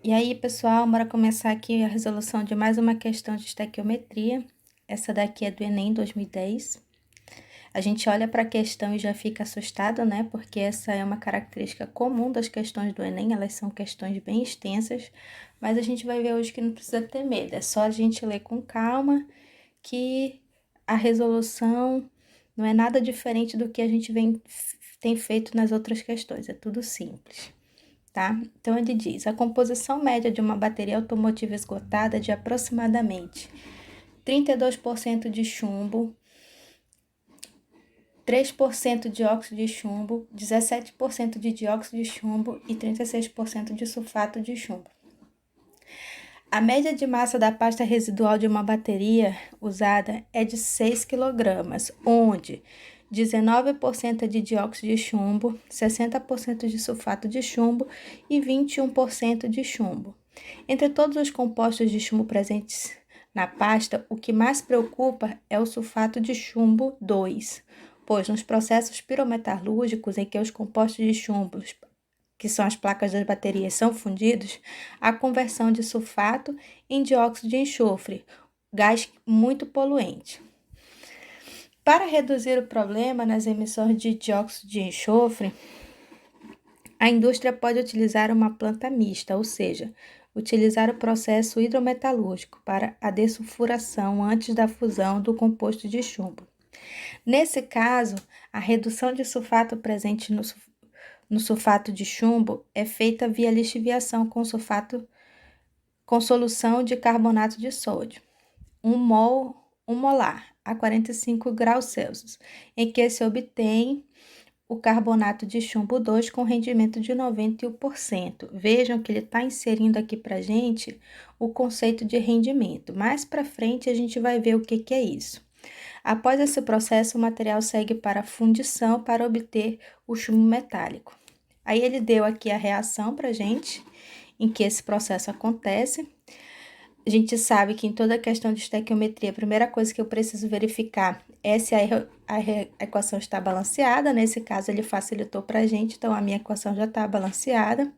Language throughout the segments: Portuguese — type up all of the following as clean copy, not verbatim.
E aí, pessoal, bora começar aqui a resolução de mais uma questão de estequiometria. Essa daqui é do Enem 2010. A gente olha para a questão e já fica assustado, né? Porque essa é uma característica comum das questões do Enem, elas são questões bem extensas, mas a gente vai ver hoje que não precisa ter medo, é só a gente ler com calma que a resolução não é nada diferente do que a gente tem feito nas outras questões, é tudo simples. Tá? Então, ele diz: a composição média de uma bateria automotiva esgotada é de aproximadamente 32% de chumbo, 3% de óxido de chumbo, 17% de dióxido de chumbo e 36% de sulfato de chumbo. A média de massa da pasta residual de uma bateria usada é de 6 kg, onde 19% é de dióxido de chumbo, 60% de sulfato de chumbo e 21% de chumbo. Entre todos os compostos de chumbo presentes na pasta, o que mais preocupa é o sulfato de chumbo 2, pois nos processos pirometalúrgicos em que os compostos de chumbo, que são as placas das baterias, são fundidos, a conversão de sulfato em dióxido de enxofre, gás muito poluente. Para reduzir o problema nas emissões de dióxido de enxofre, a indústria pode utilizar uma planta mista, ou seja, utilizar o processo hidrometalúrgico para a dessulfuração antes da fusão do composto de chumbo. Nesse caso, a redução de sulfato presente no sulfato de chumbo é feita via lixiviação com solução de carbonato de sódio, 1 molar a 45 graus Celsius, em que se obtém o carbonato de chumbo 2 com rendimento de 91%. Vejam que ele está inserindo aqui para a gente o conceito de rendimento. Mais para frente a gente vai ver o que é isso. Após esse processo, o material segue para a fundição para obter o chumbo metálico. Aí ele deu aqui a reação para a gente, em que esse processo acontece. A gente sabe que em toda questão de estequiometria, a primeira coisa que eu preciso verificar é se a equação está balanceada. Nesse caso, ele facilitou para a gente, então a minha equação já está balanceada.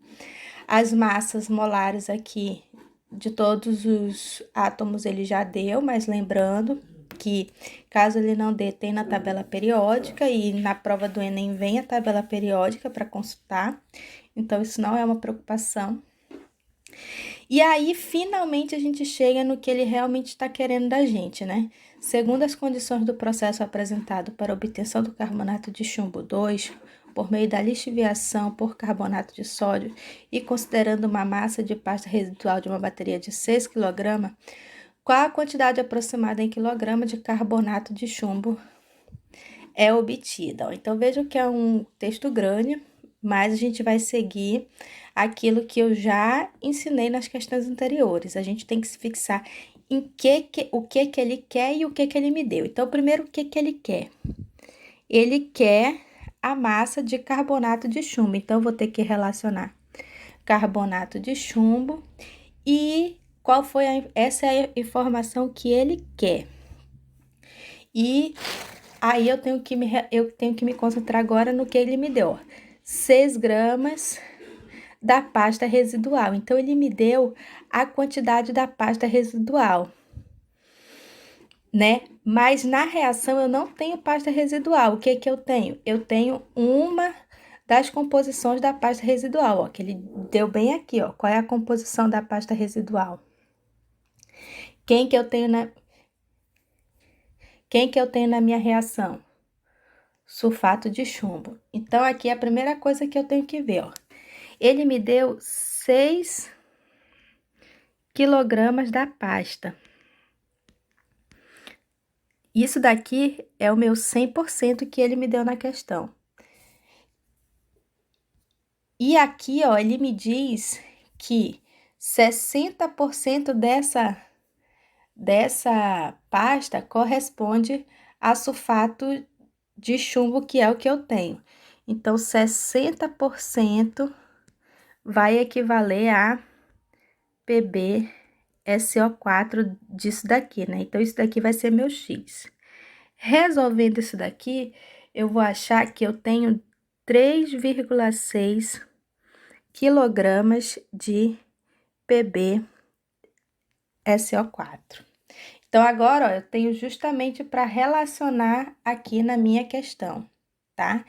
As massas molares aqui de todos os átomos ele já deu, mas lembrando que caso ele não dê, tem na tabela periódica e na prova do Enem vem a tabela periódica para consultar, então isso não é uma preocupação. E aí, finalmente, a gente chega no que ele realmente está querendo da gente, né? Segundo as condições do processo apresentado para obtenção do carbonato de chumbo 2, por meio da lixiviação por carbonato de sódio e considerando uma massa de pasta residual de uma bateria de 6 kg, qual a quantidade aproximada em quilograma de carbonato de chumbo é obtida? Então, vejam que é um texto grande, mas a gente vai seguir aquilo que eu já ensinei nas questões anteriores. A gente tem que se fixar em o que ele quer e o que ele me deu. Então, primeiro, o que ele quer? Ele quer a massa de carbonato de chumbo. Então, eu vou ter que relacionar carbonato de chumbo e qual foi essa é a informação que ele quer. E aí eu tenho que me concentrar agora no que ele me deu. 6 gramas da pasta residual. Então, ele me deu a quantidade da pasta residual, né? Mas na reação eu não tenho pasta residual. O que que eu tenho? Eu tenho uma das composições da pasta residual, ó, que ele deu bem aqui, ó. Qual é a composição da pasta residual? Quem que eu tenho na minha reação? Sulfato de chumbo. Então, aqui é a primeira coisa que eu tenho que ver, ó. Ele me deu 6 quilogramas da pasta. Isso daqui é o meu 100% que ele me deu na questão. E aqui, ó, ele me diz que 60% dessa pasta corresponde a sulfato de chumbo, que é o que eu tenho. Então, 60% vai equivaler a PbSO4 disso daqui, né? Então, isso daqui vai ser meu X. Resolvendo isso daqui, eu vou achar que eu tenho 3,6 quilogramas de PbSO4. Então, agora, ó, eu tenho justamente para relacionar aqui na minha questão, tá?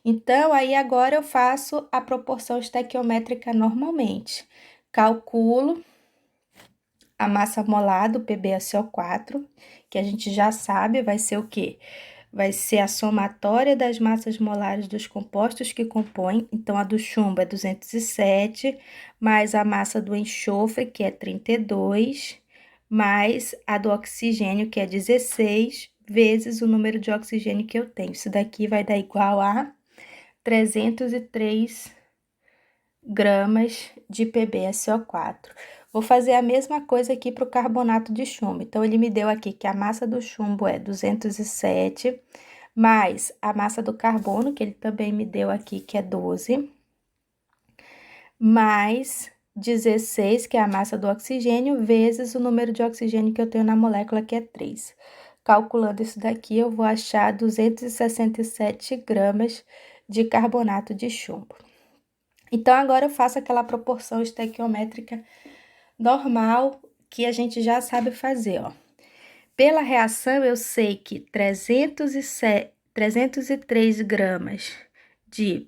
Então, aí agora eu faço a proporção estequiométrica normalmente. Calculo a massa molar do PbSO4, que a gente já sabe, vai ser o quê? Vai ser a somatória das massas molares dos compostos que compõem. Então, a do chumbo é 207, mais a massa do enxofre, que é 32, mais a do oxigênio, que é 16, vezes o número de oxigênio que eu tenho. Isso daqui vai dar igual a 303 gramas de PbSO4. Vou fazer a mesma coisa aqui para o carbonato de chumbo. Então, ele me deu aqui que a massa do chumbo é 207, mais a massa do carbono, que ele também me deu aqui, que é 12, mais 16, que é a massa do oxigênio, vezes o número de oxigênio que eu tenho na molécula, que é 3. Calculando isso daqui, eu vou achar 267 gramas de carbonato de chumbo. Então, agora eu faço aquela proporção estequiométrica normal que a gente já sabe fazer, ó. Pela reação, eu sei que 303 gramas de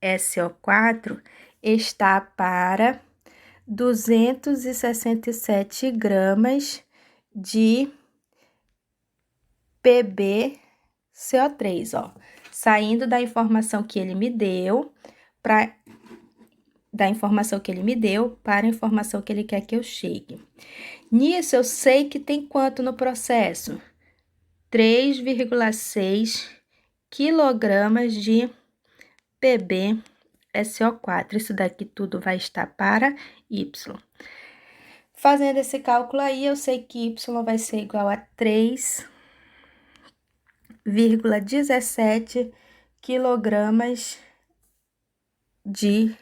PbSO4 está para 267 gramas de PbCO3, ó. Saindo da informação que ele me deu para a informação que ele quer que eu chegue. Nisso, eu sei que tem quanto no processo? 3,6 quilogramas de PbSO4. Isso daqui tudo vai estar para Y. Fazendo esse cálculo aí, eu sei que Y vai ser igual a 3,17 quilogramas de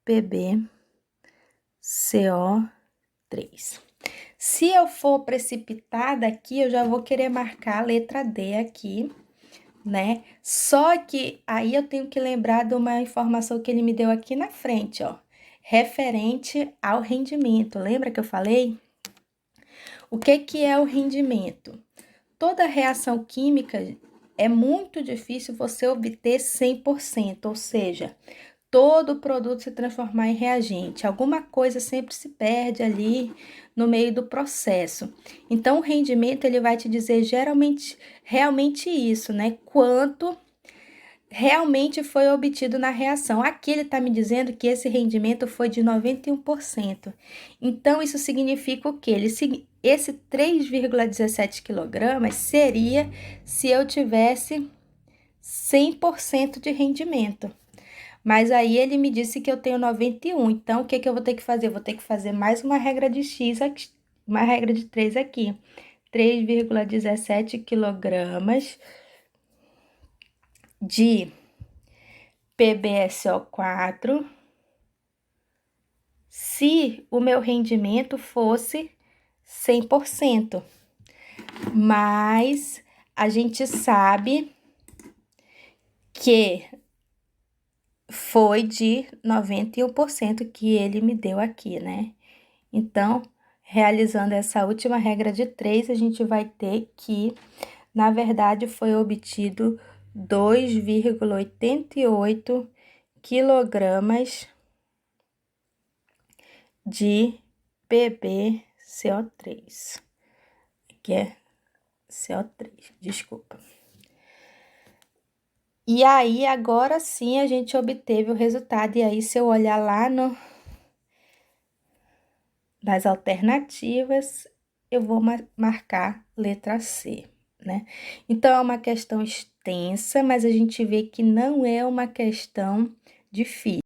PbCO3. Se eu for precipitada aqui, eu já vou querer marcar a letra D aqui, né? Só que aí eu tenho que lembrar de uma informação que ele me deu aqui na frente, ó, referente ao rendimento. Lembra que eu falei? O que é o rendimento? Toda reação química é muito difícil você obter 100%, ou seja, todo o produto se transformar em reagente. Alguma coisa sempre se perde ali no meio do processo. Então, o rendimento, ele vai te dizer realmente isso, né? Quanto realmente foi obtido na reação. Aqui ele está me dizendo que esse rendimento foi de 91%. Então, isso significa o quê? Esse 3,17 quilogramas seria se eu tivesse 100% de rendimento. Mas aí ele me disse que eu tenho 91, então o que que eu vou ter que fazer? Eu vou ter que fazer mais uma regra de X aqui, uma regra de 3 aqui. 3,17 quilogramas de PbSO4 se o meu rendimento fosse 100%. Mas a gente sabe que foi de 91% que ele me deu aqui, né? Então, realizando essa última regra de 3, a gente vai ter que, na verdade, foi obtido 2,88 quilogramas de PbCO3, que é CO3, desculpa. E aí, agora sim, a gente obteve o resultado. E aí, se eu olhar lá nas alternativas, eu vou marcar letra C, né? Então, é uma questão extensa, mas a gente vê que não é uma questão difícil.